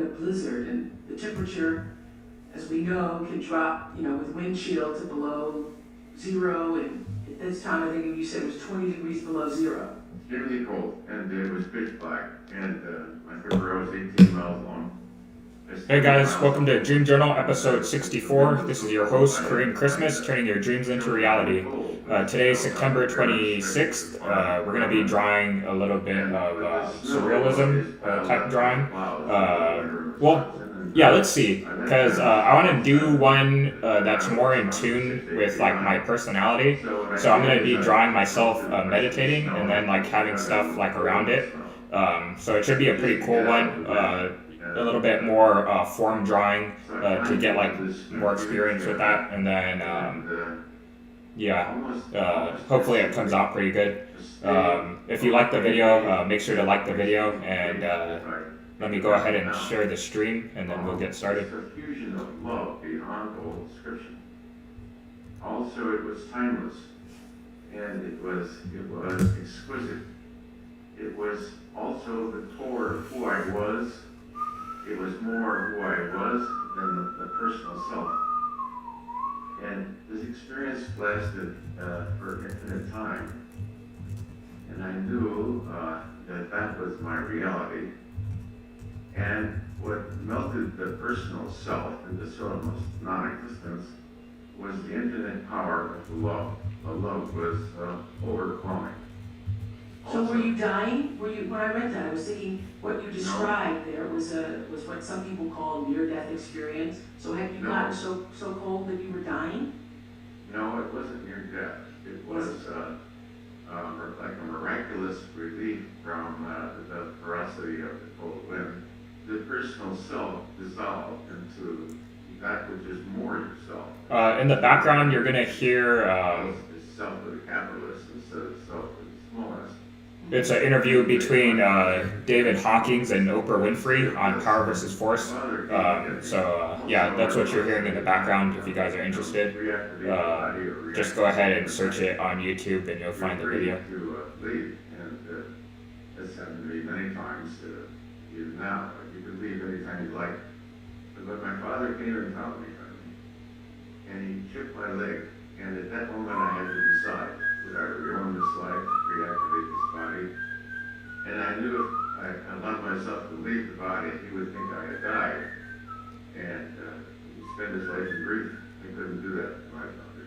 blizzard, and the temperature, as we know, can drop, with wind chill to below zero, and at this time, I think you said it was 20 degrees below zero. Extremely cold, and it was pitch black, and my river was 18 miles long. Hey guys, welcome to Dream Journal episode 64. This is your host, Kareem Christmas, turning your dreams into reality. Today is September 26th. We're going to be drawing a little bit of surrealism type drawing. Let's see, because I want to do one that's more in tune with like my personality. So I'm going to be drawing myself meditating and then like having stuff like around it. So it should be a pretty cool one. A little bit more form drawing to get like more experience with that, and then hopefully it comes out pretty good. If you like the video, make sure to like the video, and let me go ahead and share the stream, and then we'll get started. It's a fusion of love beyond all description. Also, it was timeless, and it was exquisite. It was also the core of who I was. It was more who I was than the personal self. And this experience lasted for infinite time. And I knew that was my reality. And what melted the personal self into sort of non-existence was the infinite power of the love. The love was overwhelming. So were you dying? When I read that, I was thinking what you described there was what some people call near-death experience. So had you gotten so cold that you were dying? No, it wasn't near death. It was like a miraculous relief from the ferocity of the cold wind. The personal self dissolved into that which is more yourself. In the background, you're gonna hear. It's self with a capitalist instead of self with the smallest. It's an interview between David Hawkins and Oprah Winfrey on Power versus Force. That's what you're hearing in the background. If you guys are interested, just go ahead and search it on YouTube, and you'll find the video. It's happened to me many times. Even now, you can leave anytime you like. But my father came and found me, and he shook my leg. And at that moment, I had to decide: would I reown this life, reactivate this body? And I knew if I allowed myself to leave the body, he would think I had died, and spend his life in grief. I couldn't do that to my father.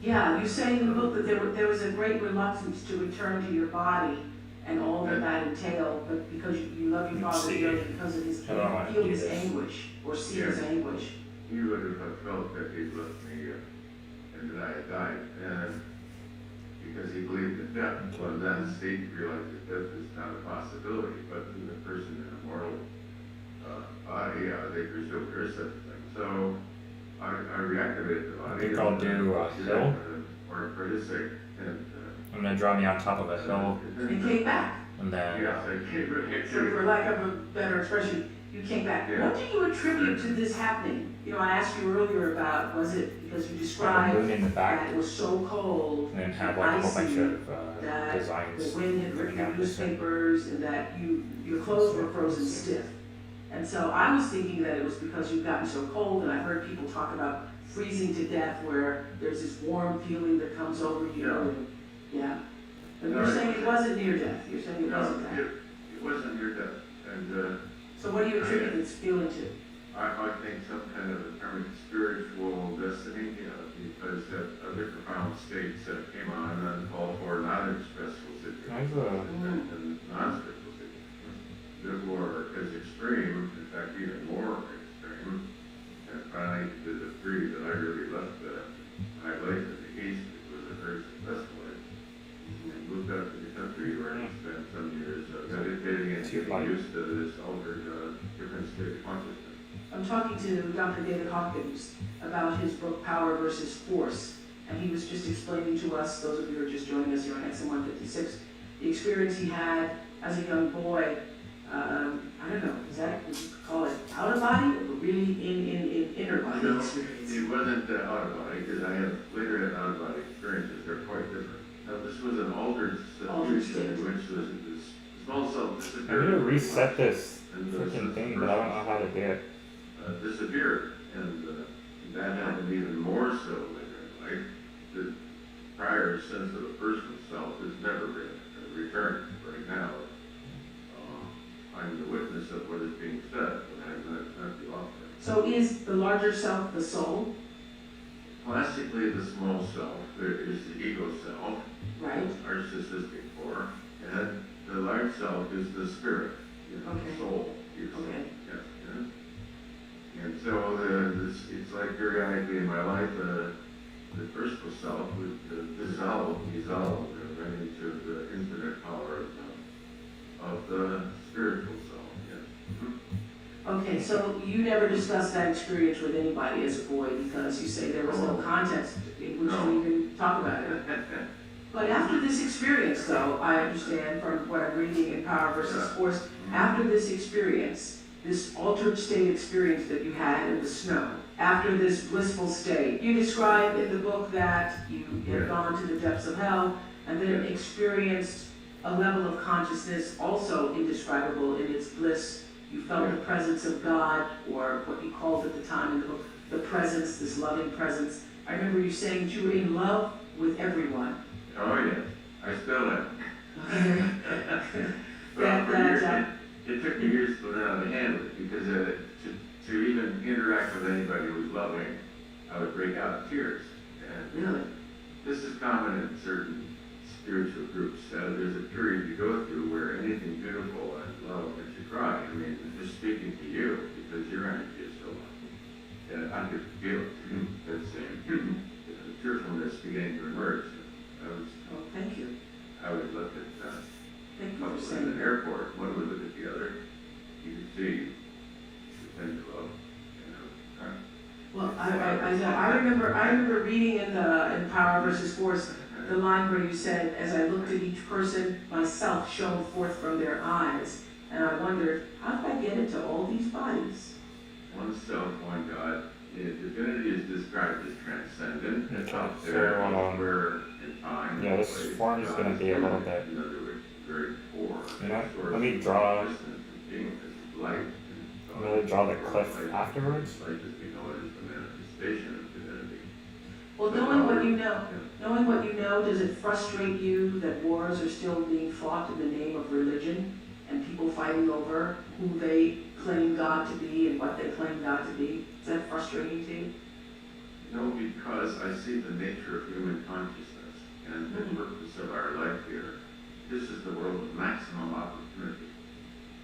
Yeah, you say in the book that there was a great reluctance to return to your body and all that entailed, but because you love your father dearly, because of his feel his anguish or see his anguish. He would have felt that he'd left me and that I had died, and because he believed in death. Well, in that state, he realized that death is not a possibility, but in the person in a mortal body, they presume there is such a thing. So I reactivated the body. I think I'll do a hill. For his sake. And, I'm gonna draw me on top of a hill, And came back. and then yes, I came back. So for lack of a better expression, you came back. Yeah. What do you attribute to this happening? I asked you earlier about, was it because you the described moon in the that back, it was so cold and then have like a whole bunch of that designs. the wind had ripped coming your out this way. newspapers and that your clothes were frozen stiff. And so I was thinking that it was because you'd gotten so cold, and I heard people talk about freezing to death, where there's this warm feeling that comes over you. Yeah. But you're saying it wasn't near death. You're saying it wasn't that. It wasn't near death. And So what do you attribute this feeling to? I think some kind of a spiritual destiny, because other profound states came on and uncalled for, not in stressful situations, and non-stressful situations that were as extreme, in fact, even more extreme. And finally, to the degree that I really left my life in the East, it was a very successful life. And moved out to the country where I spent some years meditating and getting used to this altered, different state of consciousness. I'm talking to Dr. David Hawkins about his book, Power versus Force, and he was just explaining to us, those of you who are just joining us here on XM 156, the experience he had as a young boy. I don't know, would you call it out of body, or really in inner body No, experience? it wasn't out of body, because I have later had out of body experiences. They're quite different. Now, this was an altered situation in which the small cell disappeared. I'm gonna reset this and freaking thing, but I don't know how to do it. disappeared, and that happened even more so later in life. The prior sense of the personal self has never been returned. Right now, I'm the witness of what is being said, but I'm not the author. So is the larger self the soul, Classically, the small self, there is the ego self, right? narcissistic core, and the large self is the spirit, Okay. soul. Okay. Yeah. And so it's like periodically in my life, the personal self would dissolve right into the infinite power of the spiritual self. Yes. Okay, so you never discussed that experience with anybody as a boy because you say there was no context in which to even talk about it. But after this experience, though, I understand from what I'm reading in Power versus Force, after this experience, this altered state experience that you had in the snow, after this blissful state, you describe in the book that you had gone to the depths of hell and then experienced a level of consciousness also indescribable in its bliss. You felt the presence of God, or what you called at the time in the book, the presence, this loving presence. I remember you saying that you were in love with everyone. Oh yes, I still am. It took me years to learn how to handle it because to even interact with anybody who was loving, I would break out in tears. And Really? this is common in certain spiritual groups. There's a period you go through where anything beautiful and love makes you cry. I mean, just speaking to you because your energy is so much. And I could feel it. That same tearfulness beginning to emerge. Oh, thank you. I would look at Thank you couple for in saying an that. airport. One would look at the other. You could see the thing of love. Well, I remember reading in Power versus Force the line where you said, as I looked at each person, myself shone forth from their eyes. And I wondered, how did I get into all these bodies? One self, one God. Divinity is described as transcendent. Okay, Out so, there, where in time. yeah, this place, form is God going to be a little bit. In other words, very poor. You know, Source let me of draw. existence and being is light. I'm going to draw the cliff afterwards. Light as we know it is the manifestation of divinity. Well, knowing what you know, does it frustrate you that wars are still being fought in the name of religion and people fighting over who they claim God to be and what they claim God to be? Is that frustrating to you? No, because I see the nature of human consciousness and the purpose of our life here. This is the world of maximum opportunity.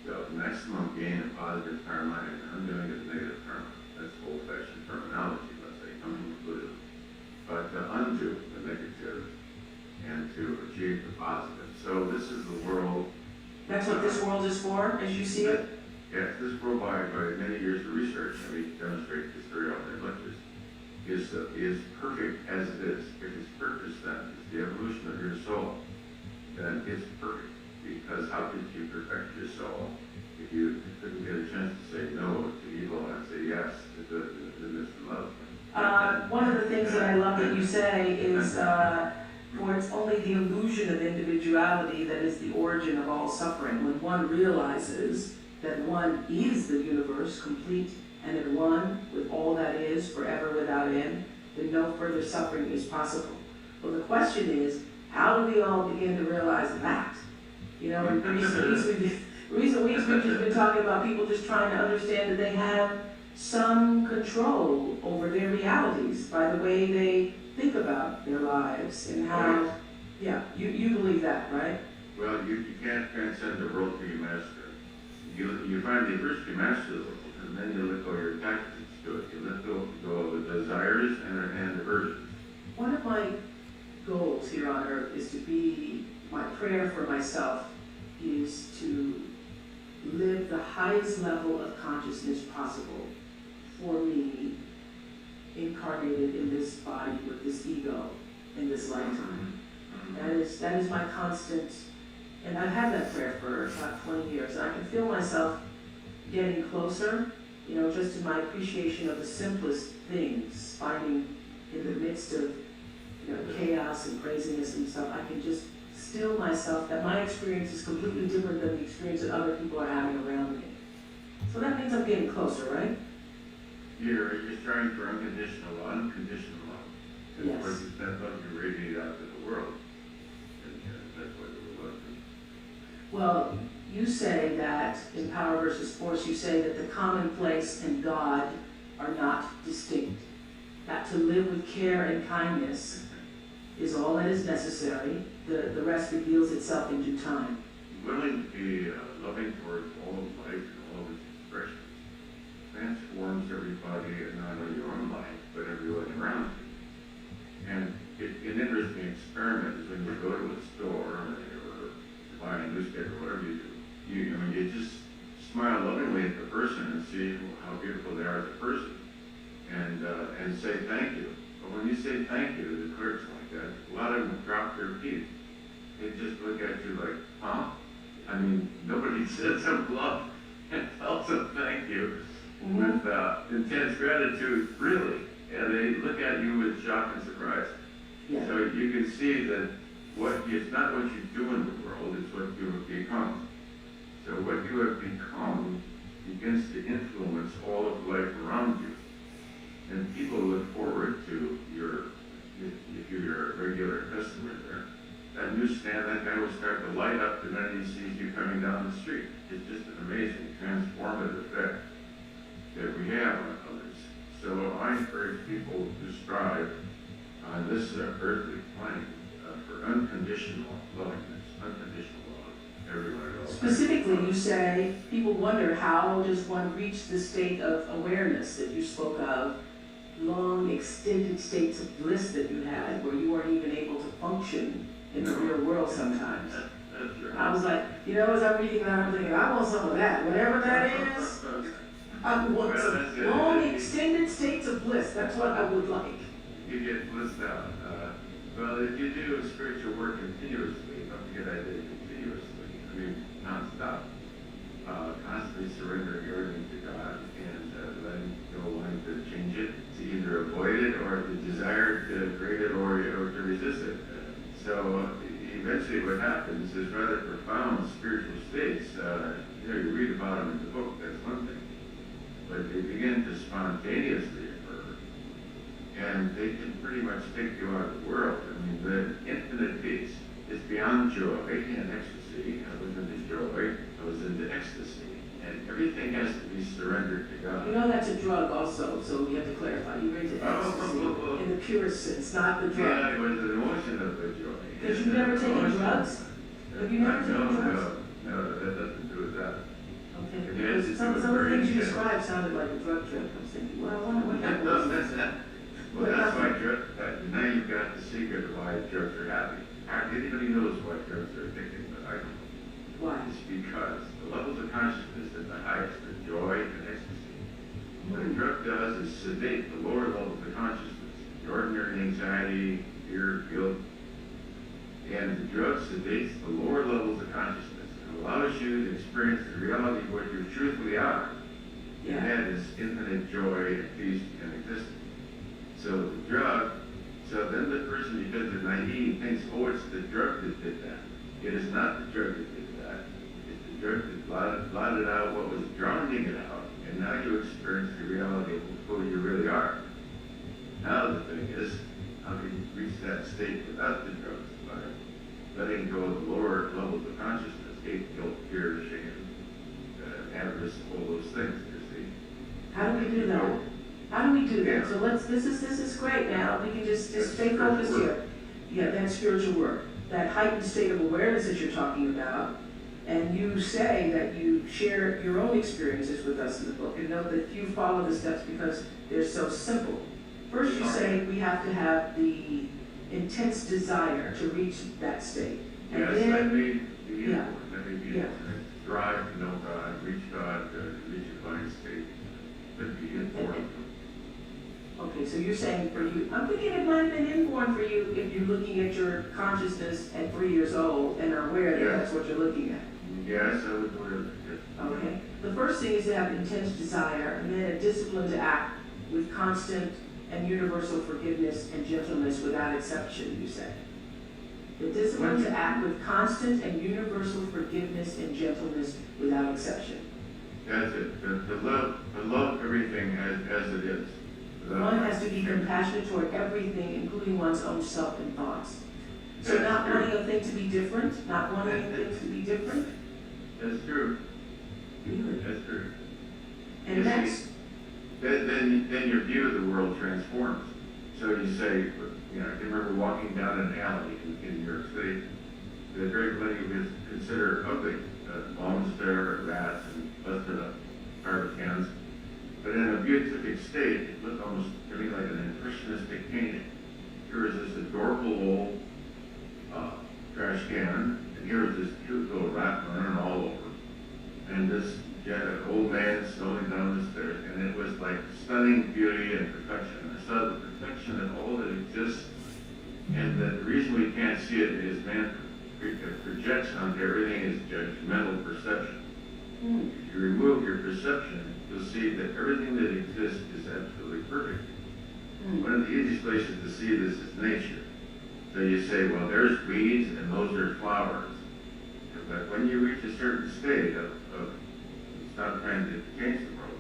So maximum gain of positive karma and undoing of negative karma. That's old-fashioned terminology, let's say, coming from Buddhism. But to undo the negative and to achieve the positive. So this is the world. That's what this world is for, as you see it? Yes, this world by many years of research, and we demonstrate this very often in lectures, is perfect as it is. If its purpose then is the evolution of your soul, then it's perfect. Because how could you perfect your soul if you couldn't get a chance to say no to evil and say yes to goodness and love? One of the things that I love that you say is, for it's only the illusion of individuality that is the origin of all suffering. When one realizes that one is the universe, complete and in one with all that is, forever without end, then no further suffering is possible. Well, the question is, how do we all begin to realize that? You know, in recent weeks we've just been talking about people just trying to understand that they have some control over their realities by the way they think about their lives and how, yeah, you believe that, right? Well, you can't transcend the world till you master it. You finally first you master the world, and then you let go of your attachments to it. You let go of the desires and aversions. One of my goals here on earth is to be, my prayer for myself is to live the highest level of consciousness possible for me, incarnated in this body with this ego in this lifetime. That is my constant, and I've had that prayer for about 20 years, and I can feel myself getting closer, you know, just in my appreciation of the simplest things, finding in the midst of, you know, chaos and craziness and stuff, I can just still myself, that my experience is completely different than the experience that other people are having around me. So that means I'm getting closer, right? You're striving for unconditional love. Yes. Of course, it's that love you radiate out to the world. And that's what it was. Well, you say that in Power versus Force, you say that the commonplace and God are not distinct. That to live with care and kindness is all that is necessary. The rest reveals itself in due time. Willing to be loving towards all of life and all of its expressions transforms everybody, and not only your own life, but everyone around you. And an interesting experiment is when you go to a store or buy a newspaper, whatever you do, you just smile lovingly at the person and see how beautiful they are as a person, and say thank you. But when you say thank you to the clerks like that, a lot of them drop their teeth. They just look at you like, huh? I mean, nobody says some love and tells them thank you with intense gratitude, really. And they look at you with shock and surprise. Yeah. So you can see that it's not what you do in the world, it's what you have become. So what you have become begins to influence all of life around you. And people look forward to if you're a regular customer there, that newsstand, that guy will start to light up the minute he sees you coming down the street. It's just an amazing transformative effect that we have on others. So I encourage people to strive on this earthly plane for unconditional lovingness, unconditional love, everyone at all times. Specifically, you say people wonder how does one reach the state of awareness that you spoke of, long extended states of bliss that you had where you weren't even able to function in the real world sometimes. That's right. I was like, as I'm reading that, I'm thinking, I want some of that, whatever that is. I want some long extended states of bliss. That's what I would like. You get blissed out. Well, if you do spiritual work continuously, don't forget I did continuously. I mean, nonstop. Constantly surrendering everything to God and letting go, wanting to change it, to either avoid it or the desire to create it or to resist it. So eventually what happens is rather profound spiritual states. You read about them in the book, that's one thing. But they begin to spontaneously occur. And they can pretty much take you out of the world. I mean, the infinite peace is beyond joy and ecstasy. I was into joy, I was into ecstasy. And everything has to be surrendered to God. That's a drug also, so we have to clarify. You read the ecstasy in the purest sense, not the drug. Yeah, it was an emotion of the joy. Because you've never taken drugs? Have you never taken drugs? No, that doesn't do with that. Okay, It because has to some do of the with things you brain described sounded like a drug trip. I was thinking, well, I wonder what that No, was. that's not. Well, that's why now you've got the secret of why drugs are happy. Hardly anybody knows why drugs are addicting, but I know. Why? It's because the levels of consciousness at the highest are joy and ecstasy. What a drug does is sedate the lower levels of consciousness, the ordinary anxiety, fear, guilt. And the drug sedates the lower levels of consciousness and allows you to experience the reality of what you truthfully are. Yeah. And that is infinite joy and peace and existence. So the drug, so then the person, because they're naive, thinks, oh, it's the drug that did that. It is not the drug that did that. It's the drug that blotted out what was drowning it out. And now you experience the reality of who you really are. Now the thing is, how do you reach that state without the drugs? By letting go of the lower levels of consciousness, hate, guilt, fear, shame, avarice, all those things, you see. How do we do that? How do we do that? Yeah. So this is great now. We can just That's stay focused spiritual here. Yeah, that's spiritual work. That heightened state of awareness that you're talking about, and you say that you share your own experiences with us in the book, and know that you follow the steps because they're so simple. First, you say we have to have the intense desire to reach that state. And Yes, then, that may be yeah. important. That may be Yeah. important. Strive to know God, reach a divine state. Could be important. okay, so you're saying for you, I'm thinking it might have been inborn for you if you're looking at your consciousness at 3 years old and are aware that Yes. that's what you're looking at. Yes, I would agree with it. Okay. The first thing is to have intense desire, and then a discipline to act with constant and universal forgiveness and gentleness without exception, you say. The discipline to act with constant and universal forgiveness and gentleness without exception. That's it. To love everything as it is. One has to be compassionate toward everything, including one's own self and thoughts. So not wanting a thing to be different, not wanting things to be different? That's true. Really? That's true. And You that's, see, then your view of the world transforms. So you say, you know, I can remember walking down an alley in New York City. The very lady was considered ugly, bones there, rats, and busted up garbage cans. But in a beatific state, it looked almost to me like an impressionistic painting. Here was this adorable old trash can, and here was this cute little rat running all over. And this old man slowing down the stairs, and it was like stunning beauty and perfection. I saw the perfection of all that exists, and the reason we can't see it is man projects onto everything is judgmental perception. If you remove your perception, you'll see that everything that exists is absolutely perfect. One of the easiest places to see this is nature. So you say, well, there's weeds and those are flowers. But when you reach a certain state of stop trying to change the world,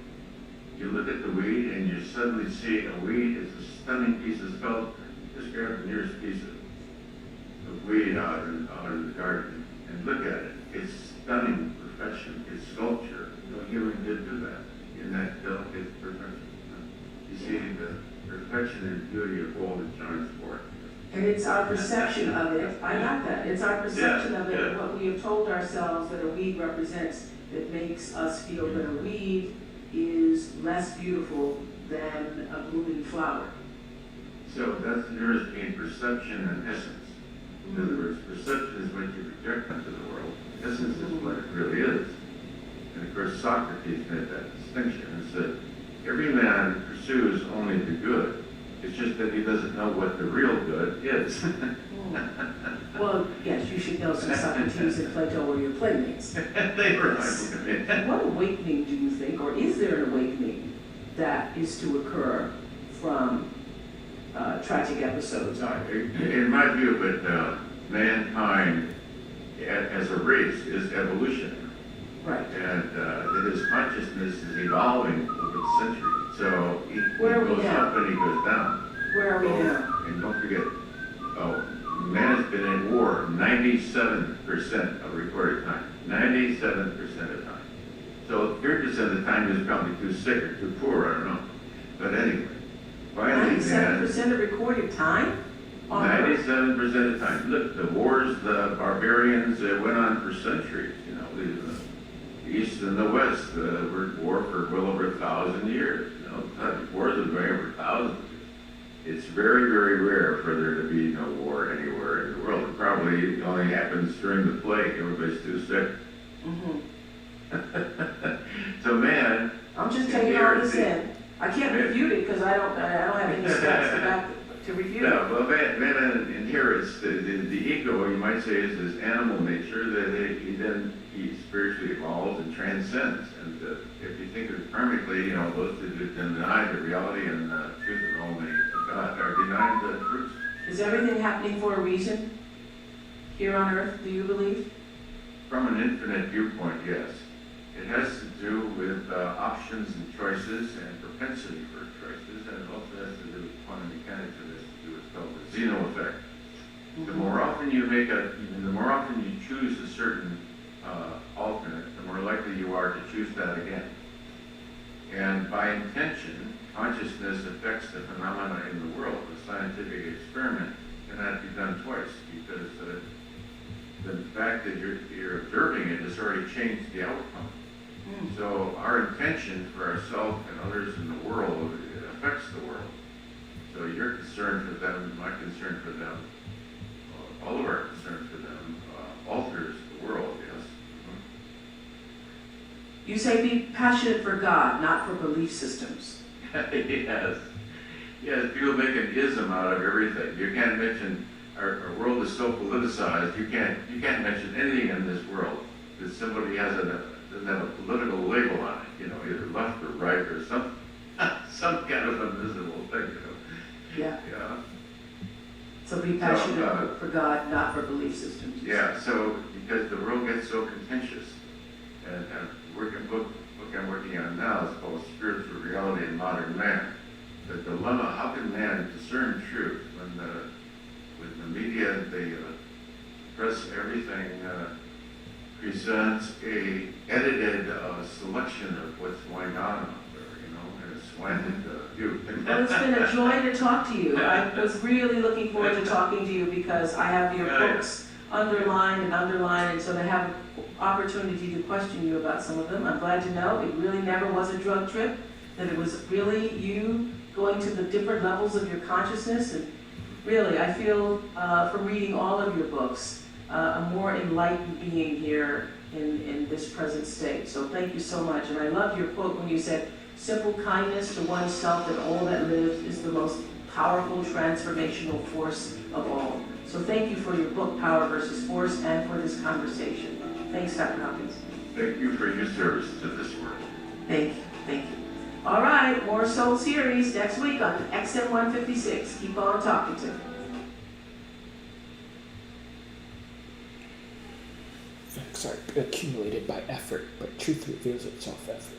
you look at the weed and you suddenly see a weed is a stunning piece of sculpture. Just grab the nearest piece of weed out in the garden and look at it. It's stunning perfection. It's sculpture. No human could do that in that delicate perfection. You see the perfection and beauty of all that shines forth. and it's our perception of it, I got that, it's our perception of it, Yeah. and what we have told ourselves that a weed represents that makes us feel that a weed is less beautiful than a blooming flower. So that's yours being perception and essence. In other words, perception is what you project into the world. Essence is what it really is. And of course, Socrates made that distinction and said, every man pursues only the good. It's just that he doesn't know what the real good is. Well, yes, you should know since Socrates and Plato were your playmates. They remind me. What awakening do you think, or is there an awakening that is to occur from tragic episodes? In my view, but mankind as a race is evolutionary. Right. And that his consciousness is evolving over the centuries. So he Where are we goes now? up and he goes down. Where are we now? And don't forget, man has been in war 97% of recorded time. 97% of time. So 30% of the time he was probably too sick or too poor, I don't know. But anyway, finally, 97% of recorded time? On Earth? 97% of the time. Look, the wars, the barbarians went on for centuries. You know, the East and the West were at war for well over 1,000 years. You know, wars have been going over thousands. It's very, very rare for there to be no war anywhere in the world. It probably only happens during the plague. Everybody's too sick. So man, I'm just taking all this in. I can't refute it because I don't have any stats to refute it. no, well, man inherits the ego. You might say is his animal nature that he spiritually evolves and transcends. And if you think of it karmically, you know, those who deny the reality and truth and only God are denying the truth. Is everything happening for a reason here on Earth, do you believe? From an infinite viewpoint, yes. It has to do with options and choices and propensity for choices, and it also has to do with quantum mechanics, and has to do with what's called the Zeno effect. The more often the more often you choose a certain alternate, the more likely you are to choose that again. And by intention, consciousness affects the phenomena in the world. A scientific experiment cannot be done twice because the fact that you're observing it has already changed the outcome. So our intention for ourselves and others in the world affects the world. So your concern for them, my concern for them, all of our concern for them alters the world, yes. You say be passionate for God, not for belief systems. Yes. Yes, people make an ism out of everything. You can't mention, our world is so politicized, you can't mention anything in this world that somebody doesn't have a political label on it, you know, either left or right or some kind of invisible thing, you know. Yeah. Yeah. So be passionate for God, not for belief systems. Yeah, so because the world gets so contentious, and we're book I'm working on now is called Spiritual Reality in Modern Man. The dilemma, how can man discern truth when the media, they press everything, presents a edited selection of what's going on out there, and a slanted view. Well, it's been a joy to talk to you. I was really looking forward to talking to you because I have your books underlined, and so to have an opportunity to question you about some of them. I'm glad to know it really never was a drug trip, that it was really you going to the different levels of your consciousness. And really, I feel from reading all of your books, a more enlightened being here in this present state. So thank you so much. And I love your quote when you said, simple kindness to oneself and all that lives is the most powerful transformational force of all. So thank you for your book, Power versus Force, and for this conversation. Thanks, Dr. Hopkins. Thank you for your service to this work. Thank you, thank you. All right, more Soul Series next week on XM156. Keep on talking to me. Facts are accumulated by effort, but truth reveals itself effortlessly.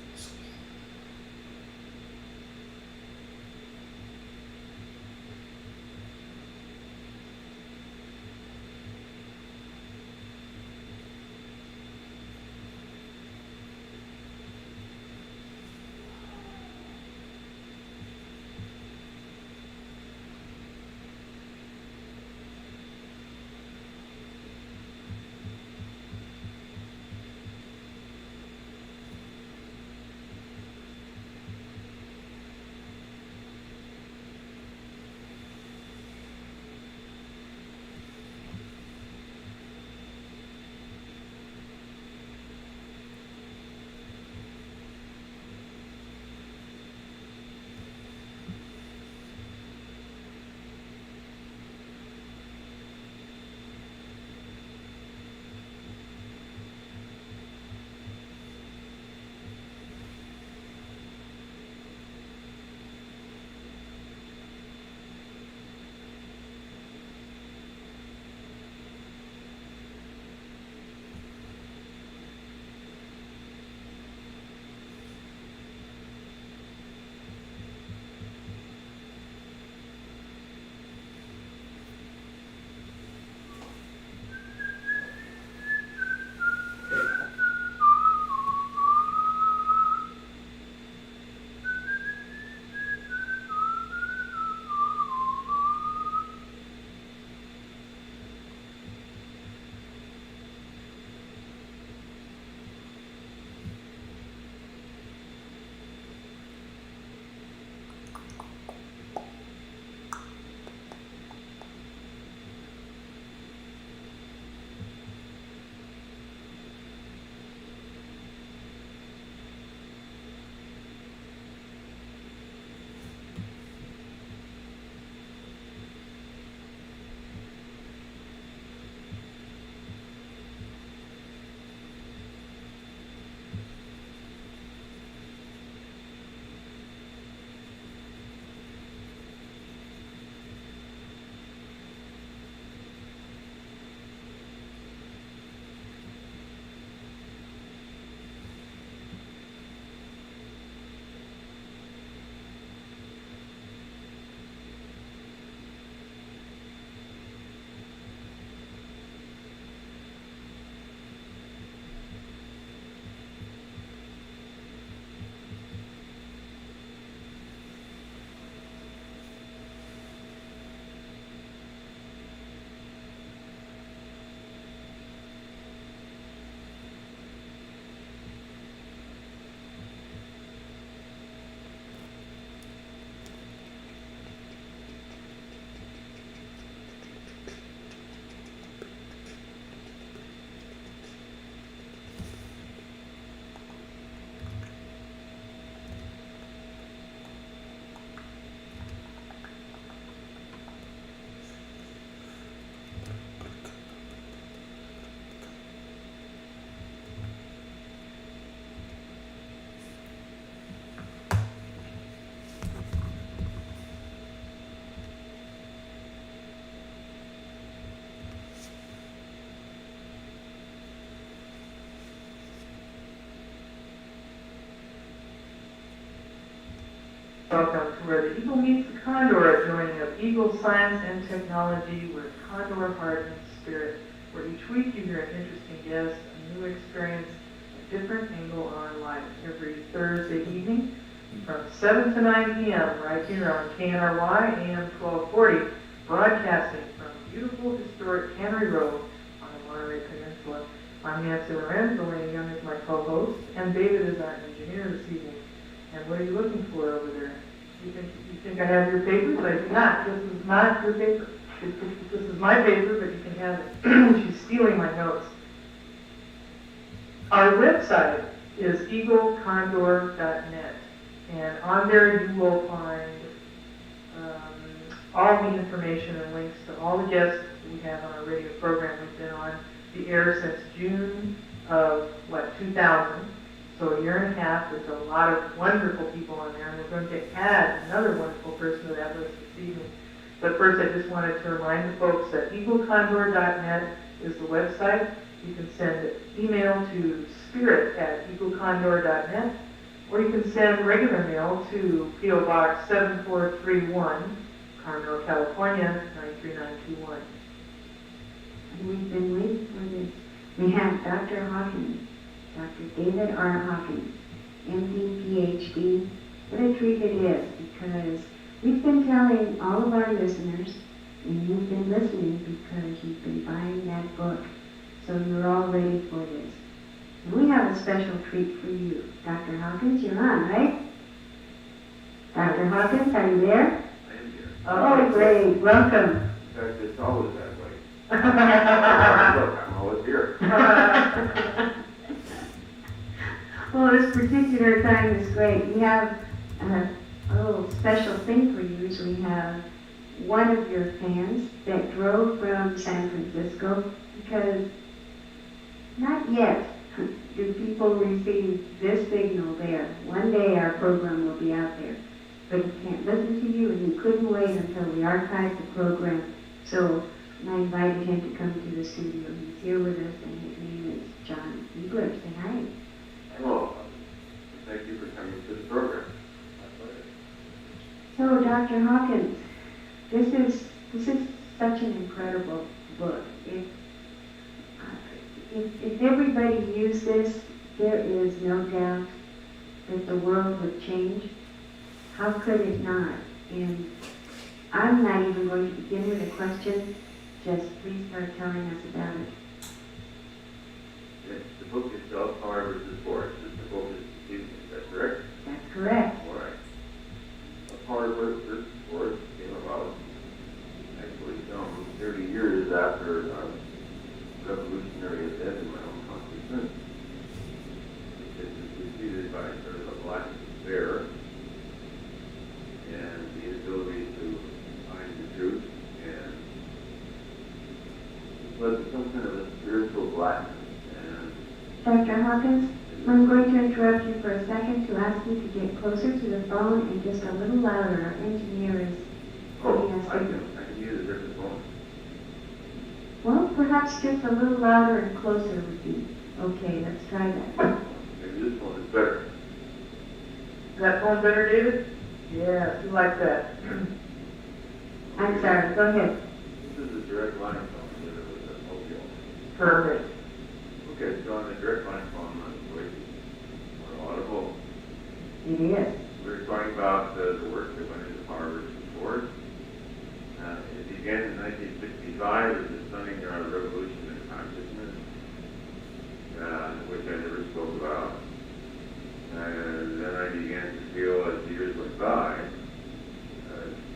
Welcome to Where the Eagle Meets the Condor, a joining of Eagle Science and Technology with Condor Heart and Spirit, where each week you hear an interesting guest, a new experience, a different angle on life. Every Thursday evening from 7 to 9 p.m. right here on KNRY AM 1240, broadcasting from beautiful historic Cannery Road on the Monterey Peninsula. I'm Nancy Lorenz, Elaine Young is my co-host, and David is our engineer this evening. And what are you looking for over there? You think I have your papers? I do not. This is not your paper. This is my paper, but you can have it. She's stealing my notes. Our website is eaglecondor.net, and on there you will find all the information and links to all the guests we have on our radio program. We've been on the air since June of, 2000. So a year and a half. There's a lot of wonderful people on there, and we're going to add another wonderful person to that list this evening. But first, I just wanted to remind the folks that eaglecondor.net is the website. You can send email to spirit@eaglecondor.net, or you can send regular mail to P.O. Box 7431, Carmel, California, 93921. We've been waiting for this. We have Dr. Hawkins, Dr. David R. Hawkins, MD, PhD. What a treat it is, because we've been telling all of our listeners, and you've been listening because you've been buying that book. So you're all ready for this. And we have a special treat for you. Dr. Hawkins, you're on, right? Dr. Hawkins, are you there? I am here. Oh, great. Welcome. In fact, it's always that way. Look, I'm always here. Well, this particular time is great. We have a little special thing for you. Is we have one of your fans that drove from San Francisco, because not yet do people receive this signal there. One day our program will be out there, but he can't listen to you, and he couldn't wait until we archived the program. So I invited him to come to the studio. He's here with us, and his name is John Ziegler. Say hi. Hello. Thank you for coming to the program. So, Dr. Hawkins, this is such an incredible book. If everybody used this, there is no doubt that the world would change. How could it not? And I'm not even going to begin with a question. Just please start telling us about it. Yes, the book itself, Power versus Force, is the book is that correct? That's correct. All right. Power versus Force came about actually some 30 years after revolutionary event in my own consciousness. It was preceded by sort of a black despair and the ability to find the truth, and it was some kind of a spiritual blackness. And Dr. Hawkins, I'm going to interrupt you for a second to ask you to get closer to the phone and just a little louder. Our engineer is giving us I can use a different phone. Well, perhaps just a little louder and closer would be okay. Let's try that. Maybe this one is better. Is that phone better, David? Yeah, you like that. I'm sorry. Go ahead. This is a direct line phone that was a mobile. Perfect. Okay, so on the direct line phone, voice are audible. It is. We're talking about the work that went into Power versus Force. It began in 1965 as a stunning revolution in consciousness, which I never spoke about. And then I began to feel as the years went by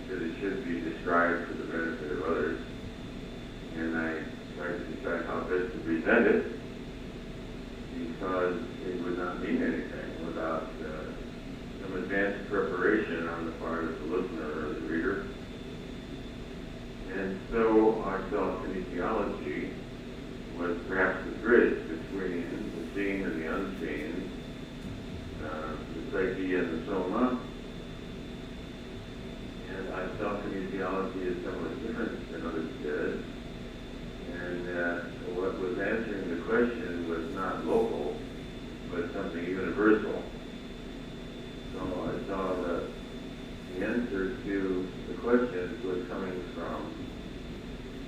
that it should be described for the benefit of others. And I tried to decide how best to present it, because it would not mean anything without some advanced preparation on the part of the listener or the reader. And so I felt kinesiology was perhaps the bridge between the seen and the unseen, the psyche and the soma. And I felt kinesiology is somewhat different than others did. And what was answering the question was not local, but something universal. So I saw the questions was coming from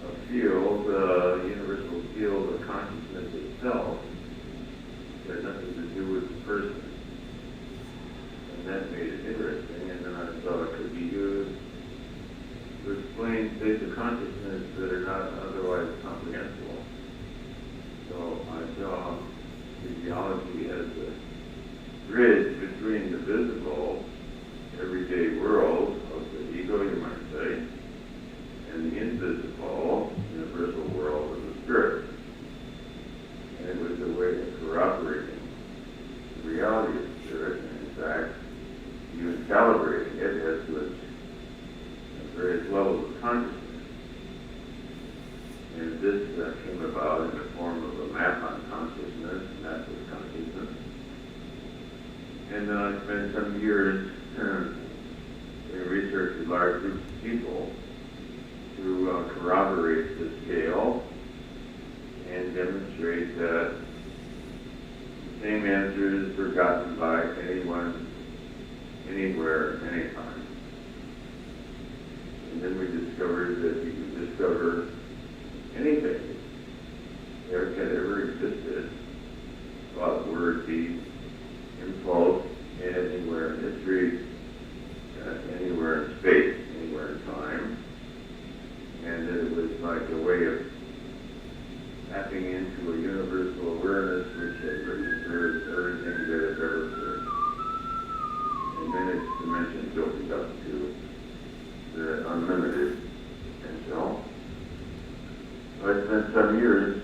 a field, universal field of consciousness itself. It had nothing to do with the person. And that made it interesting, and then I thought it could be used to explain states of consciousness that are not otherwise comprehensible. So I saw physiology as a bridge between the visible, everyday world of the ego, you might say, and the invisible, universal world of the spirit. And it was a way of corroborating the reality of the spirit, and in fact, even calibrating it as to its various levels of consciousness. And this came about in the form of a map on consciousness, and that was consciousness. And then I spent some years doing research with large groups of people to corroborate the scale and demonstrate that the same answers were gotten by anyone, anywhere, anytime. And then we discovered that you can discover anything that had ever existed, thought, word, deed, impulse, anywhere in history, anywhere in space, anywhere in time, and that it was like a way of tapping into a universal awareness which had registered everything that had ever occurred. And then its dimensions opened up to the unlimited potential. So I spent some years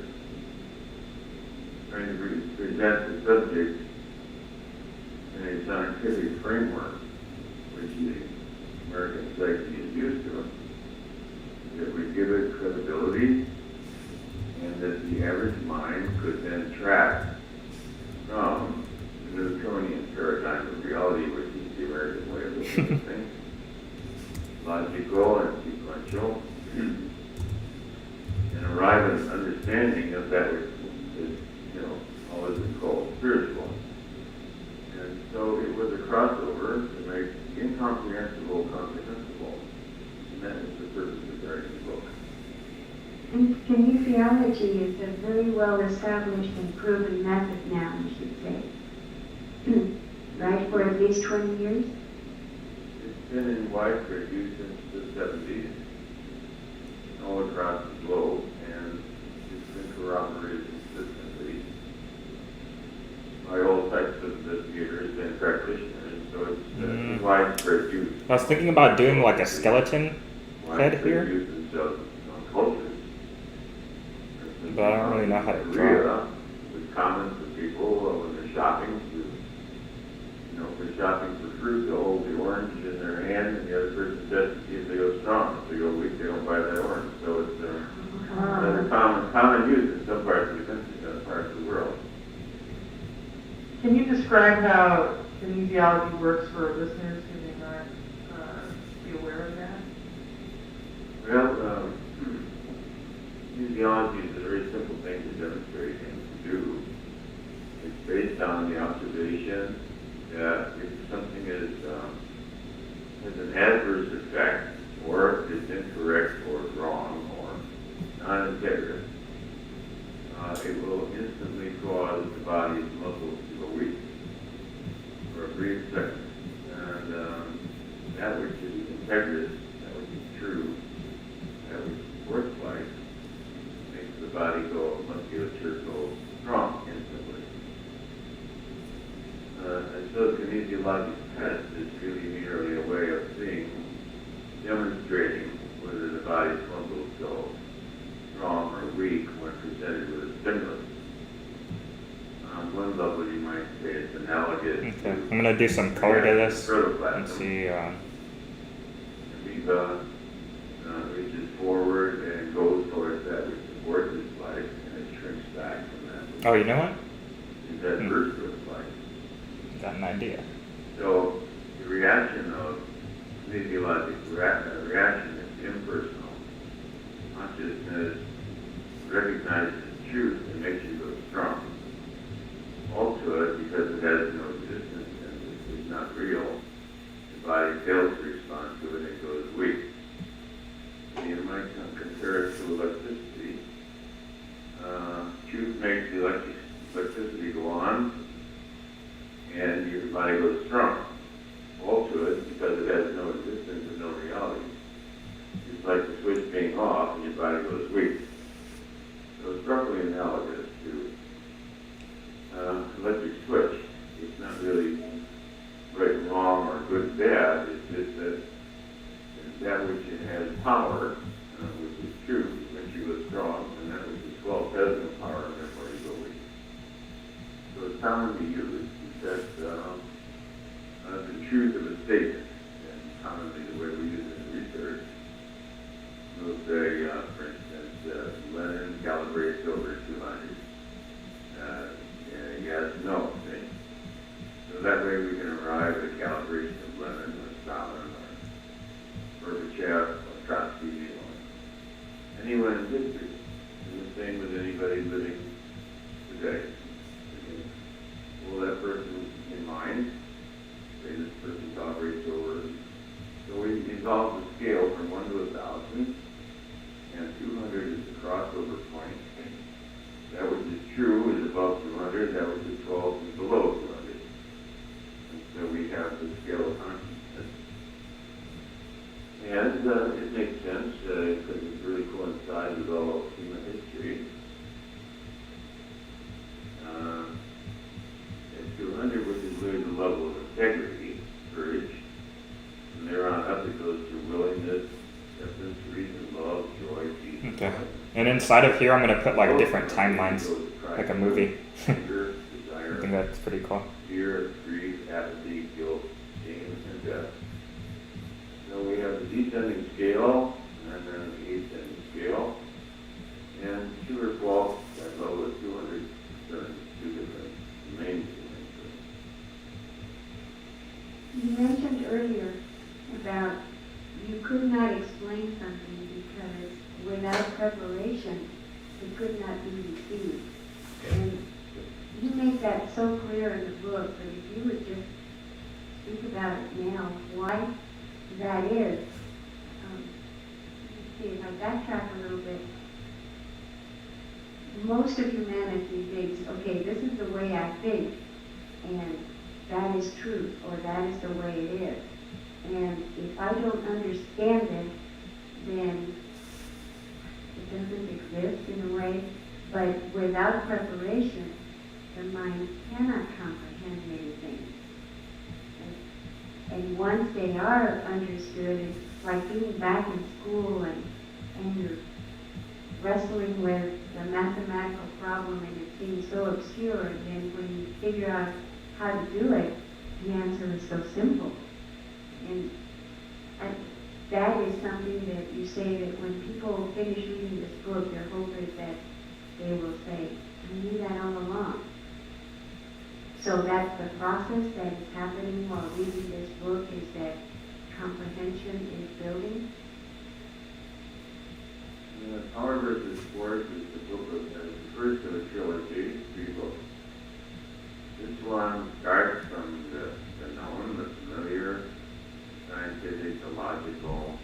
trying to present the subject in a scientific framework, which the American psyche is used to, that would give it credibility, and that the average mind could then track from the Newtonian paradigm of reality, which is the American way of looking at things, logical and sequential, and arrive at an understanding of that which is, always been called spiritual. And so it was a crossover to make the incomprehensible comprehensible. And that is the purpose of writing the book. And kinesiology is a very well established and proven method now, you should say. Right, for at least 20 years? It's been in widespread use since the 70s, all across the globe, and it's been corroborated consistently by all types of investigators and practitioners, so it's in widespread use. I was thinking about doing like a skeleton head Widespread here, use in some cultures. For instance, but I don't really know how to in draw. Korea, it's common for people when they're shopping to, if they're shopping for fruit, they'll hold the orange in their hand, and the other person tests to see if they go strong. If they go weak, they don't buy that orange. So it's another common use in some parts of the country, in other parts of the world. Can you describe how kinesiology works for listeners who may not be aware of that? Well, kinesiology is a very simple thing to demonstrate and to do. It's based on the observation that if something has an adverse effect, or it's incorrect or wrong or non-integrous, it will instantly cause the body's muscles to go weak for a brief second. And that which is integrous, that which is true, that which is worthwhile, makes the body go, musculature go strong instantly. And so the kinesiological test is really merely a way of demonstrating whether the body's muscles go strong or weak when presented with a stimulus. On one level, you might say it's analogous Okay, I'm gonna do some color to this and protoplasm. see. Amoeba reaches forward and goes towards that which supports its life, and it shrinks back from that. Oh, you know what? It's adverse to its life. Got an idea. So the reaction of kinesiological reaction is impersonal. Consciousness recognizes truth and makes you go strong. Also, because it has no existence and it's not real, the body fails to respond to it and it goes weak. you might compare it to electricity. Truth makes the electricity go on, and your body goes strong. Falsehood, because it has no existence and no reality, it's like the switch being off and your body goes weak. So it's roughly analogous to electric switch. It's not really right and wrong or good and bad. It's just that which has power, which is true, makes you go strong, and that which is false has no power, and therefore you go weak. So it's commonly used to test the truth of a statement, and commonly the way we use it in research. We'll say, for instance, Lenin calibrates over 200. Yes, no thing. So that way we can arrive at a calibration of Lenin or Stalin or Gorbachev or Trotsky or anyone in history. And the same with anybody living today. Will that person in mind say this person calibrates over? So we evolved the scale from 1 to 1,000, and 200 is the crossover point. That which is true is above 200, that which is false is below 200. And so we have the scale of consciousness. And it makes sense because it really coincides with all of human history. At 200, which is really the level of integrity, courage. From there on up, it goes to willingness, acceptance, reason, love, joy, peace. Okay. And inside of here, I'm going to put like different timelines, like a movie. Anger, I desire, think that's pretty cool. fear, grief, apathy, guilt, shame, and death. So we have the descending scale, and then the ascending scale. And true or false, that level of 200 concerns 2 different domains. You mentioned earlier about you could not explain something because without preparation, it could not be received. And you make that so clear in the book, but if you would just speak about it now, why that is. Let's see, if I backtrack a little bit, most of humanity thinks, okay, this is the way I think, and that is truth, or that is the way it is. And if I don't understand it, then it doesn't exist in a way. But without preparation, the mind cannot comprehend many things. And once they are understood, it's like being back in school and you're wrestling with the mathematical problem and it seems so obscure, and then when you figure out how to do it, the answer is so simple. And that is something that you say that when people finish reading this book, their hope is that they will say, I knew that all along. So that's the process that is happening while reading this book, is that comprehension is building. Power versus Force is the book of the first of a trilogy, 3 books. This one starts from the known, the familiar, scientific, the logical,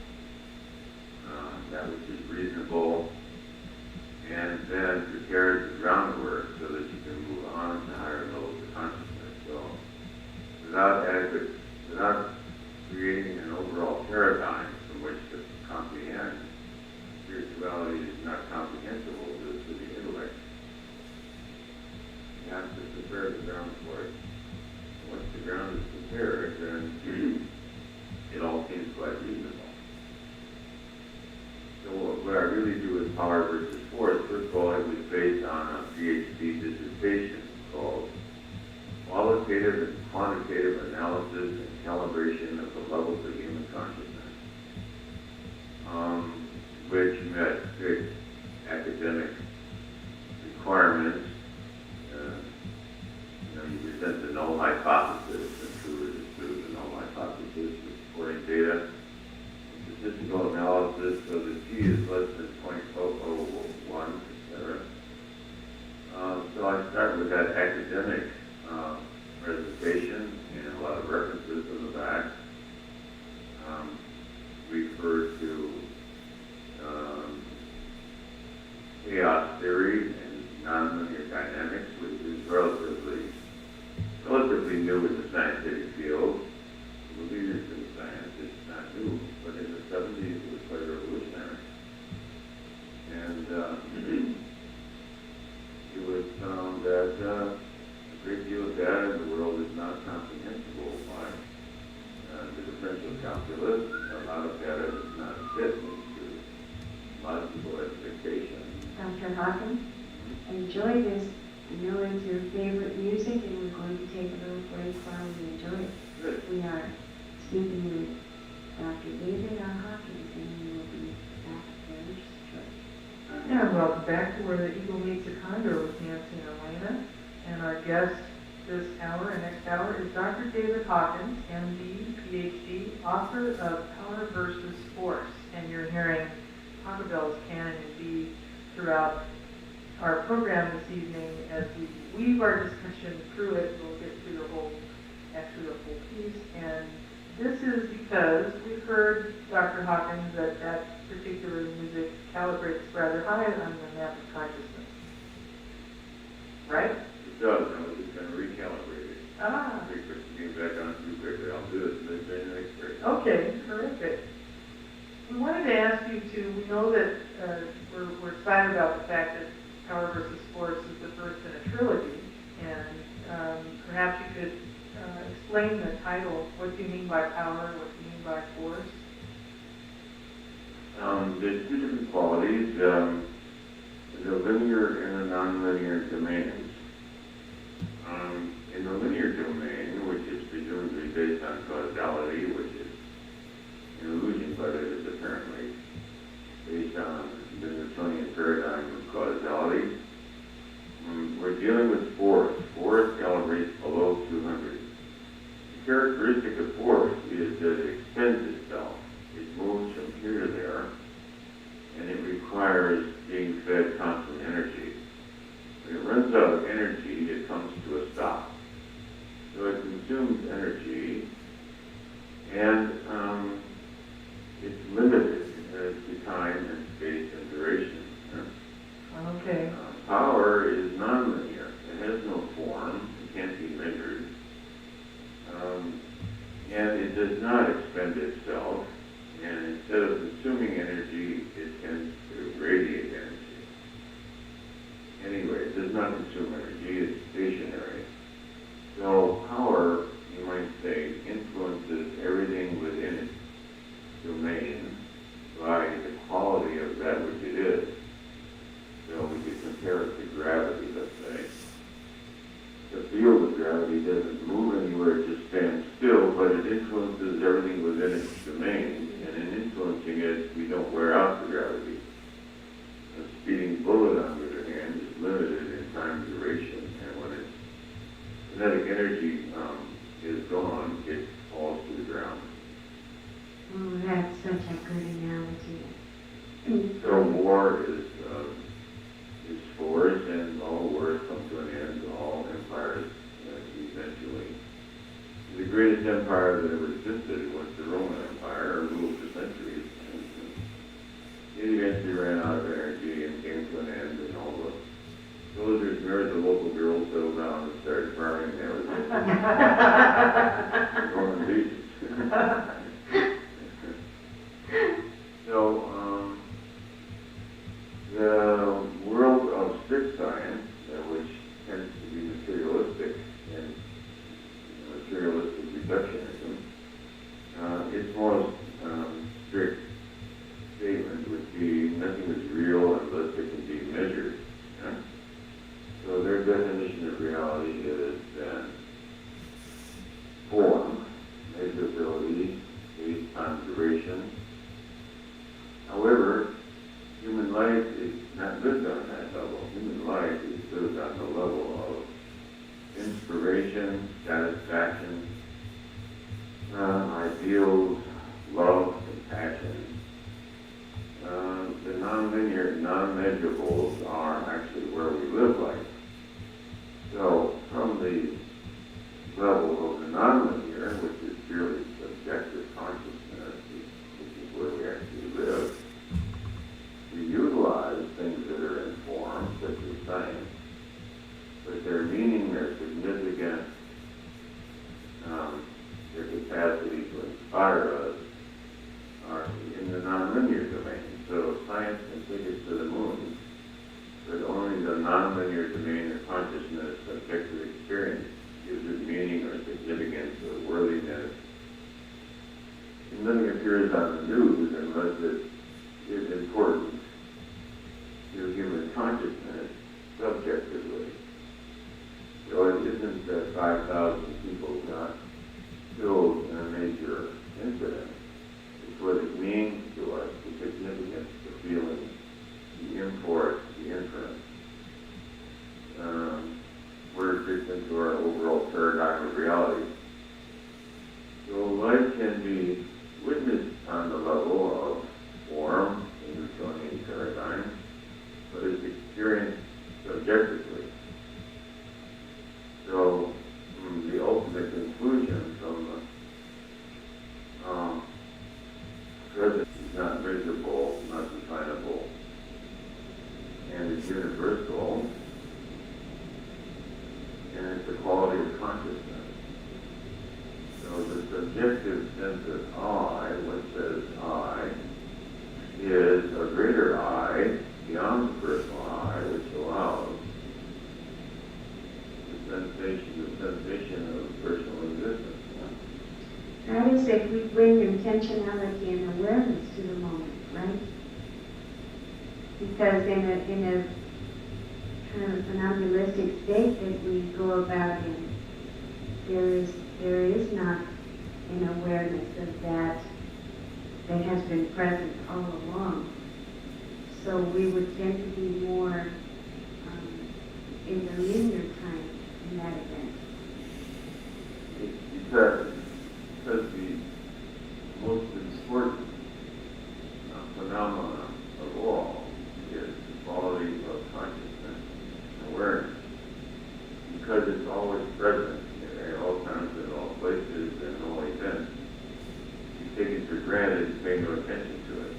that which is reasonable, and then prepares the groundwork so that you can move on to higher levels of consciousness. So without creating an overall paradigm from which to comprehend, spirituality is not comprehensible to the intellect. You have to prepare the ground for it. Once the ground is prepared, then it all seems quite reasonable. So what I really do with Power versus Force, first of all, it was based on a PhD dissertation called Qualitative and Quantitative Analysis and Calibration of the Levels of Human Consciousness, which met strict academic requirements. You present the null hypothesis, and true or disprove the null hypothesis with supporting data, statistical analysis, so the T is less than 0.001, etc. So I start with that academic presentation and a lot of references in the back. Refer to calculus, a lot of that is not fit into logical expectation. Dr. Hawkins, enjoy this. I know it's your favorite music, and we're going to take a little break while we enjoy it. Good. We are speaking with Dr. David R. Hawkins, and we will be back very shortly. And welcome back to Where the Eagle Meets the Condor with Nancy and Elena. And our guest this hour and next hour is Dr. David Hawkins, MD, PhD, author of Power versus Force. And you're hearing Taco Bell's Canon and B throughout our program this evening as we weave our discussion through it. We'll get through the whole piece. And this is because we've heard Dr. Hawkins that particular music calibrates rather high on the map of consciousness. Right? It does, I was just going to recalibrate it. Ah. If it came back on too quickly, I'll do it in the next break. Okay, terrific. We wanted to ask you to, we know that we're excited about the fact that Power versus Force is the first in a trilogy, and perhaps you could explain the title. What do you mean by power? What do you mean by force? There's two different qualities, the linear and the non-linear domains. In the linear domain, which is presumably based on causality, which is an illusion, but it is apparently based on the Newtonian paradigm of causality, we're dealing with force. Force calibrates below 200. The characteristic of force is that it extends itself. It moves from here to there, and it requires being fed constant energy. When it runs out of energy, it comes to a stop. So it consumes energy, and it's limited to time and space and duration. Okay. Power is nonlinear. It has no form. It can't be measured. And it does not expend itself. And instead of consuming energy, it tends to radiate energy. Anyway, it does not consume energy. It's stationary. So power, you might say, influences everything within its domain by the quality of that which it is. So we could compare it to gravity, let's say. The field of gravity doesn't move anywhere, it just stands still, but it influences everything within its domain, and in influencing it, we don't wear out the gravity. A speeding bullet, on the other hand, is limited in time duration, and when its kinetic energy is gone, it falls to the ground. Oh, that's such a good analogy. So war is force, and all wars come to an end, all empires eventually. The greatest empire that ever existed was the Roman Empire, ruled for centuries. And it eventually ran out of energy and came to an end, and all the villagers married the local girls, settled down, and started farming, and everything. Roman legions. So, the world of strict science, which tends to be materialistic and materialistic reductionism, its most strict statement would be nothing is real unless it can be measured. Yeah? So their definition of reality is then form, measurability, based on duration. However, human life is not lived on that level. Human life is lived on the level of inspiration, satisfaction, ideals, love, compassion. The non-linear, non-measurables are actually where we live life. So, from the level of the non-linear, which is purely subjective consciousness, which is where we actually live, we utilize things that are in form, such as science, but their meaning, their significance, their capacity to inspire us are in the nonlinear domain. So science can take us to the moon, but only the nonlinear domain of consciousness, subjective experience, gives it meaning or significance or worthiness. In something appears on the news, unless it is important to human consciousness subjectively. So it isn't that 5,000 people got killed in a major incident. It's what it means to us, the significance, the feeling, the import, the inference. Where it fits into our overall paradigm of reality. So life can be witnessed on the level of form in the Newtonian paradigm, but it's experienced subjectively. So the ultimate conclusion from the present is not visible, not definable, and it's universal, and it's the quality of consciousness. So the subjective sense of I, what says I, is a greater I beyond the personal I, which allows the sensation of personal existence. That is if we bring intentionality and awareness to the moment, right? Because in a kind of somnambulistic state that we go about in, there is not an awareness of that has been present all along. So we would tend to be more in the linear time in that event. Because the most important phenomena of all is the quality of consciousness and awareness. Because it's always present at all times, in all places, and all events. You take it for granted and pay no attention to it.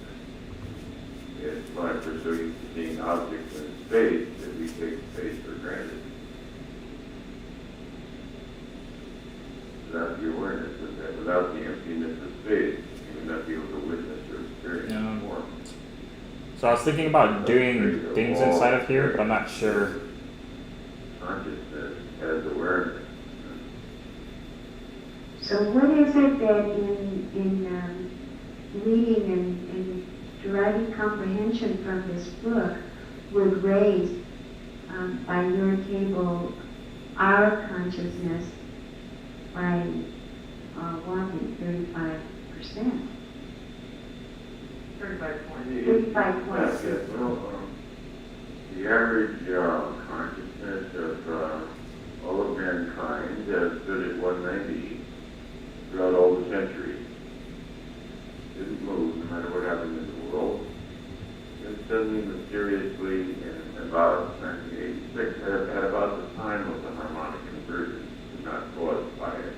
It's like we're so used to seeing objects in space that we take space for granted. Without the awareness of that, without the emptiness of space, you would not be able to witness or experience more. So I was thinking about doing things inside of here, but I'm not sure. Consciousness as awareness. So what is it that in reading and deriving comprehension from this book would raise by your table our consciousness by wanting 35%? 35 points. 35 points. Yes, well, the average consciousness of all of mankind has stood at 190 throughout all the centuries. Didn't move no matter what happened in the world. And suddenly, mysteriously, in about 1986, at about the time of the harmonic inversion, not caused by it,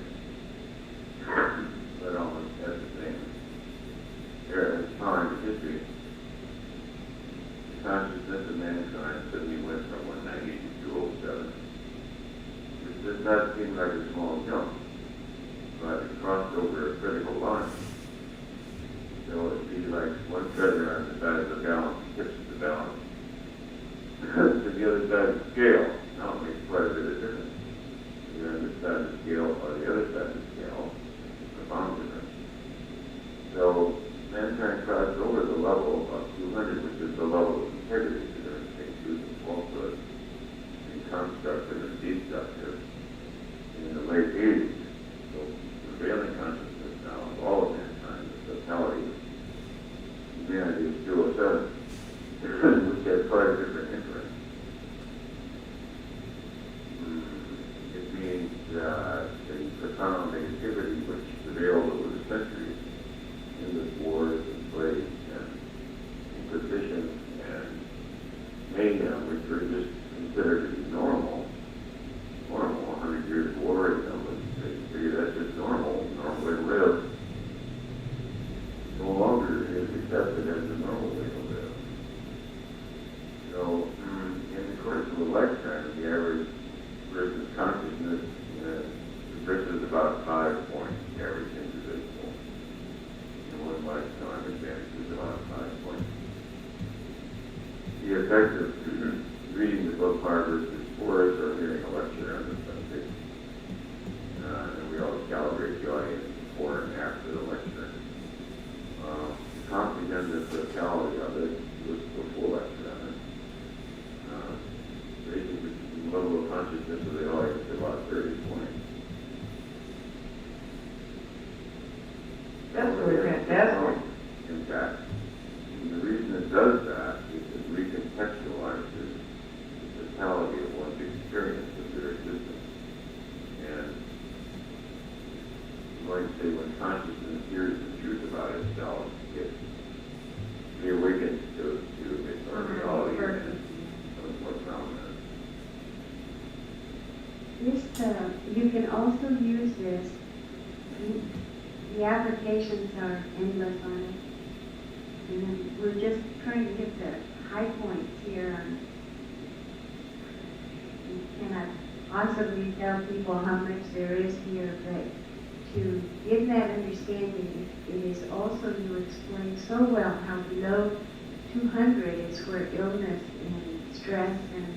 but almost at the same time in history, the consciousness of mankind suddenly went from 190 to 207. It does not seem like a small jump, but it crossed over a critical line. So it'd be like one feather on the side of the balance tips the balance to the other side of the scale. Now it makes quite a bit of difference. You're on this side of the scale or the other side of the scale, the bound difference. So mankind crossed over the level of 200, which is the level of integrity that everything truth and falsehood and constructive and destructive in the late 80s. So prevailing consciousness now of all of mankind, the totality of humanity is 207, which has quite a different influence. It means that the profound negativity which prevailed over the centuries in the wars and plagues and inquisitions and mayhem, which were just considered to be normal, 100 years of war in them, they figure that's just normal way to live. No longer is accepted as the normal way to live. So, in the course of a lifetime, the average person's consciousness progresses about 5 points, the average individual. In one lifetime, advances about 5 points. The effect of reading the book Fire versus Forest or hearing a lecture on the subject, and we always calibrate the audience before and after the lecture. Just so they know, it's about 30 points. That's really fantastic. In fact, and the reason it does that is it recontextualizes the totality of one's experience of their existence. And I'm going to say when consciousness hears the truth about itself, it reawakens to its own reality and what's phenomenon. You can also use this. The applications are endless on it. And we're just trying to get the high points here. You cannot possibly tell people how much there is here, but to give that understanding, it is also, you explain so well how below 200 is where illness and stress and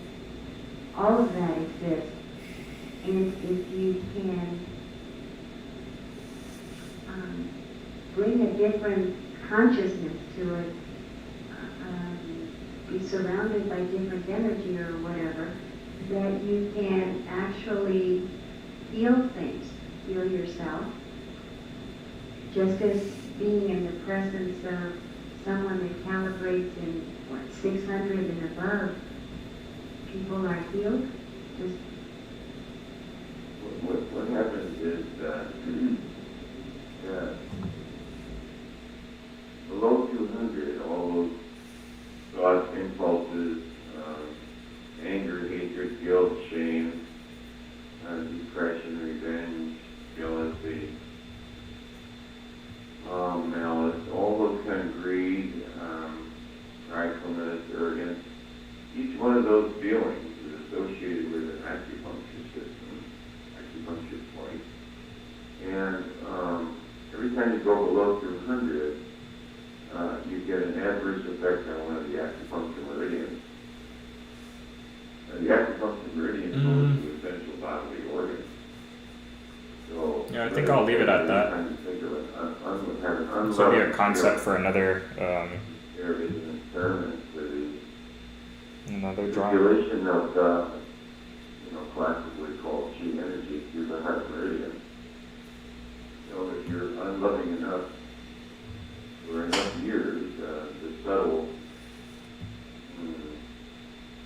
all of that exists. And if you can bring a different consciousness to it, be surrounded by different energy or whatever, that you can actually feel things, feel yourself, just as being in the presence of someone that calibrates in, 600 and above, people are healed. Just What happens is that below 200, all those thoughts, impulses, anger, hatred, guilt, shame, depression, revenge, jealousy, malice, all those kind of greed, pridefulness, arrogance, each one of those feelings is associated with an acupuncture system, acupuncture point. And every time you go below 200, you get an adverse effect on one of the acupuncture meridians. The acupuncture meridian goes to essential bodily organs. So Yeah, I think I'll leave it at that. This will be a concept for another There is an experiment with the drawing. circulation of the, classically called chi energy through the heart meridian. So if you're unloving enough for enough years, the subtle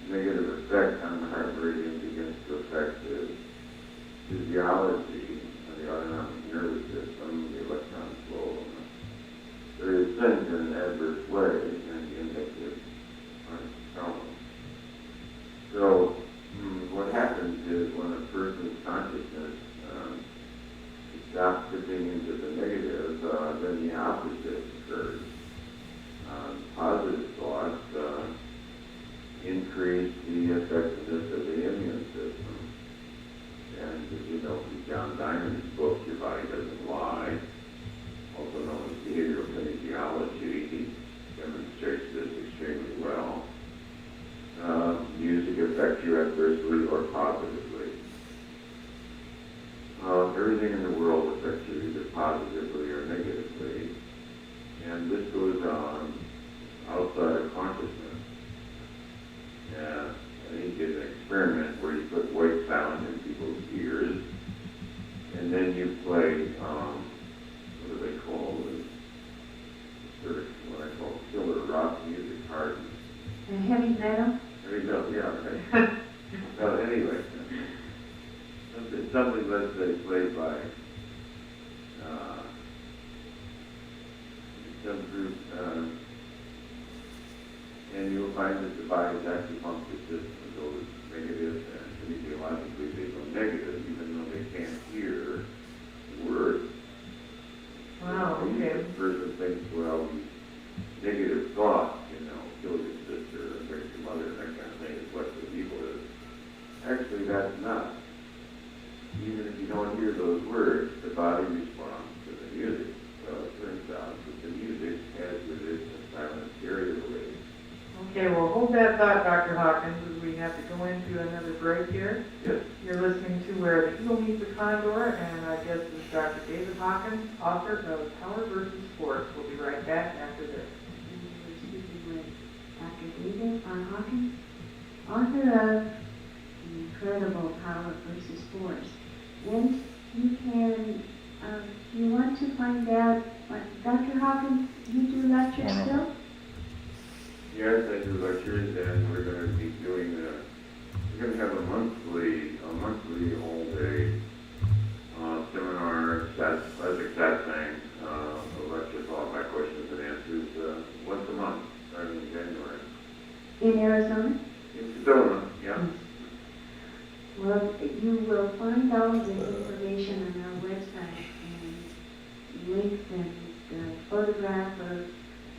negative effect on the heart meridian begins to affect the physiology of the autonomic nervous system, the electron flow, various things in an adverse way, and the indicative problem. So what happens is when a person's consciousness stops dipping into the negative, then the opposite occurs. Positive thoughts increase the effectiveness of the immune system. And as you know from John Diamond's book, Your Body Doesn't Lie, also known as behavioral kinesiology, he demonstrates this extremely well. Music affects you adversely or positively. Everything in the world affects you either positively or negatively. And this goes on outside of consciousness. And he did an experiment where you put white sound in people's ears, and then you play, what do they call it? Sort of what I call killer rock music, hard. heavy metal. Heavy metal, yeah, right. Well, anyway, something, let's say, played by some group, and you'll find that the body's acupuncture system goes negative, and kinesiologically they go negative, even though they can't hear the words. Wow, okay. The person thinks, well, negative thoughts, kill your sister, break your mother, that kind of thing is what the evil is. Actually, that's not. Even if you don't hear those words, the body responds to the music. Well, it turns out that the music has with it a silent carrier wave. Okay, well, hold that thought, Dr. Hawkins, as we have to go into another break here. Yes. You're listening to Where the Eagle Meets the Condor, and our guest is Dr. David Hawkins, author of Power versus Force. We'll be right back after this. And we're speaking with Dr. David R. Hawkins, author of the incredible Power force. Then you can, do you want to find out what, Dr. Hawkins, you do lectures still? Yes, I do lectures, and we're going to be doing we're going to have a monthly all-day seminar, classic satsang, a lecture followed by questions and answers once a month, starting in January. In Arizona? In Sedona, yeah. Well, you will find all the information on our website and links and the photograph of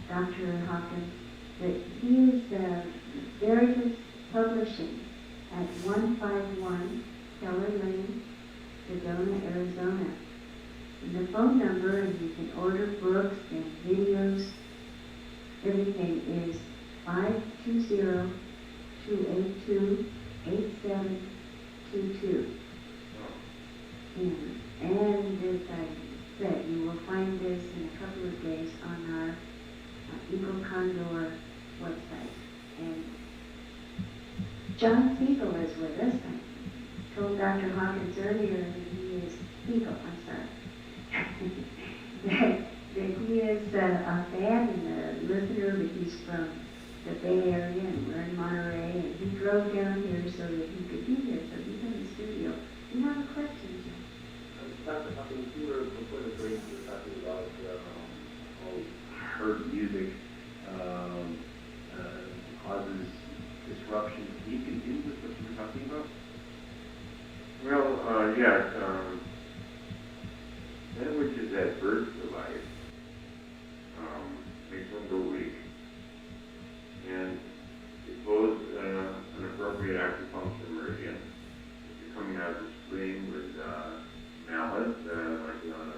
Dr. Hawkins. But he is Veritas Publishing at 151 Keller Lane, Sedona, Arizona. And the phone number, and you can order books and videos, everything is 520-282-8722. And as I said, you will find this in a couple of days on our Eagle Condor website. And John Siegel is with us. I told Dr. Hawkins earlier that he is Siegel, I'm sorry. that he is a fan and a listener, but he's from the Bay Area and we're in Monterey, and he drove down here so that he could be here, so he's in the studio. Do you have a question, John? Dr. Hawkins, you were before the break, you were talking about herd music causes disruption. Can you continue with what you were talking about? Well, yes, that which is adverse to life makes one go weak. And it flows an appropriate acupuncture meridian. If you're coming out of the spleen with malice, like you on a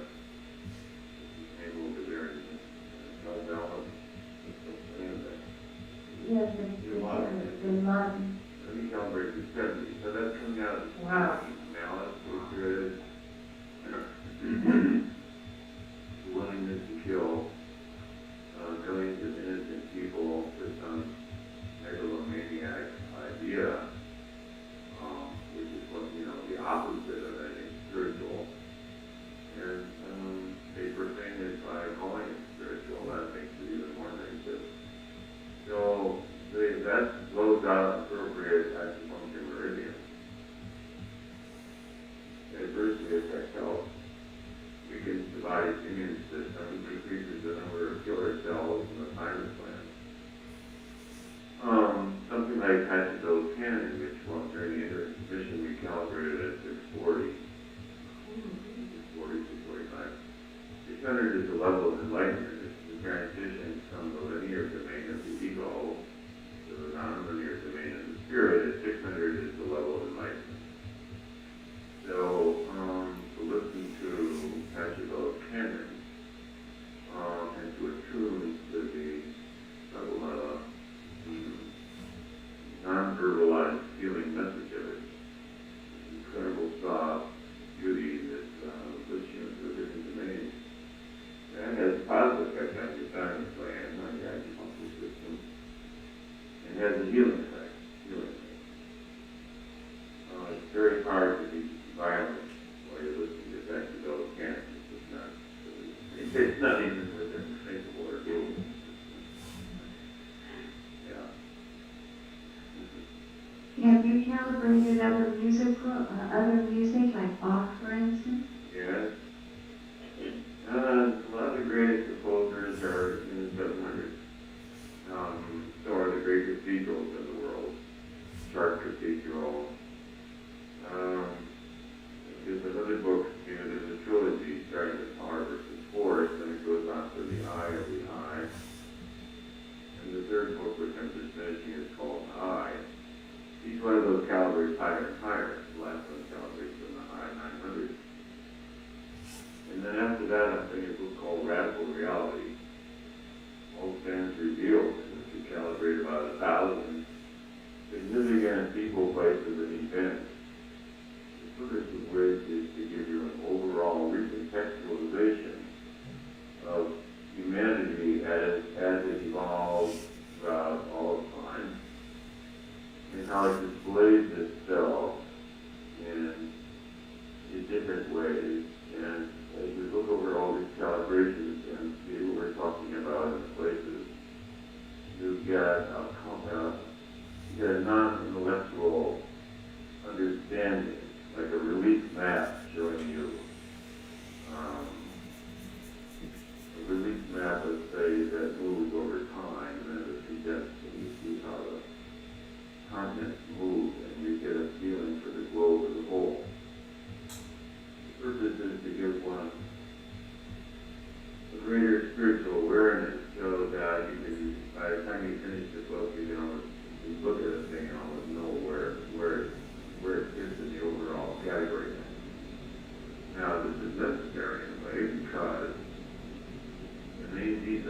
table over there, no malice, Yes, in Latin. let me calibrate the 70. So that's coming out of the Wow. malice, hatred, willingness to kill millions of innocent people for some megalomaniac idea, which is what, the opposite of anything spiritual. And paper thing is by calling it spiritual, that makes it even more negative. So that flows out appropriate acupuncture meridian. Adversely affects health, weakens the body's immune system, decreases the number of killer cells in the thymus gland. Something like Hatchedale's cannon, which during the intermission we calibrated at 640, 645. 600 is the level of enlightenment. It's the transition from the linear domain of the ego to the non-linear domain of the spirit. At 600 is the level of enlightenment. So, to listen to Hatchedale's cannon and to attune to the subtle, non-verbalized feeling message of it, incredible soft beauty that puts you into a different domain. That has a positive effect on your thymus gland, on your acupuncture system, and has a healing effect. It's very hard to be violent while you're listening to Hatchedale's cannon. It's not even within thinkable or doable. Have you calibrated other music like Bach, for instance? Yes. A lot of the greatest composers are in the 700s. So are the great cathedrals in the world. Chartres Cathedral. There's another book, there's a trilogy starting with Power versus Force, and it goes on to the Eye of the Eye. And the third book, which I'm just finishing, is called Eye. Each one of those calibrates higher and higher. The last one calibrates in the high 900s. And then after that, I'm thinking a book called Radical Reality. All Stands Revealed, in which we calibrate about 1,000 significant people, places, and events. The purpose of which is to give you an overall recontextualization of humanity as it evolves throughout all of time, and how it displays itself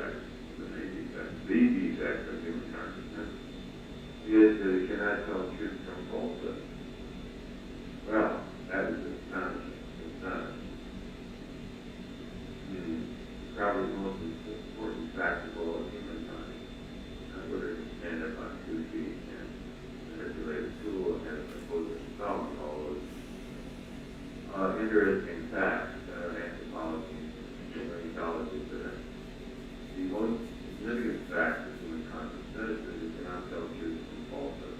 defect, the main defect, the defect of human consciousness is that it cannot tell truth from falsehood. Well, that is astonishing. Probably the most important fact of all of humankind. Whether it can stand up on 2 feet and manipulate a tool and oppose it solving all those interesting facts that are anthropology and ecology today. The most significant fact of human consciousness is that it cannot tell truth from falsehood.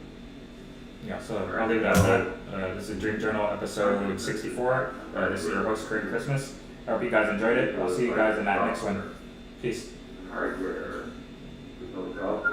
Yeah, so I'll leave it at that. This is Dream Journal episode 64. This is your host, Corinne Christmas. I hope you guys enjoyed it. I'll see you guys in that next one. Peace. Hardware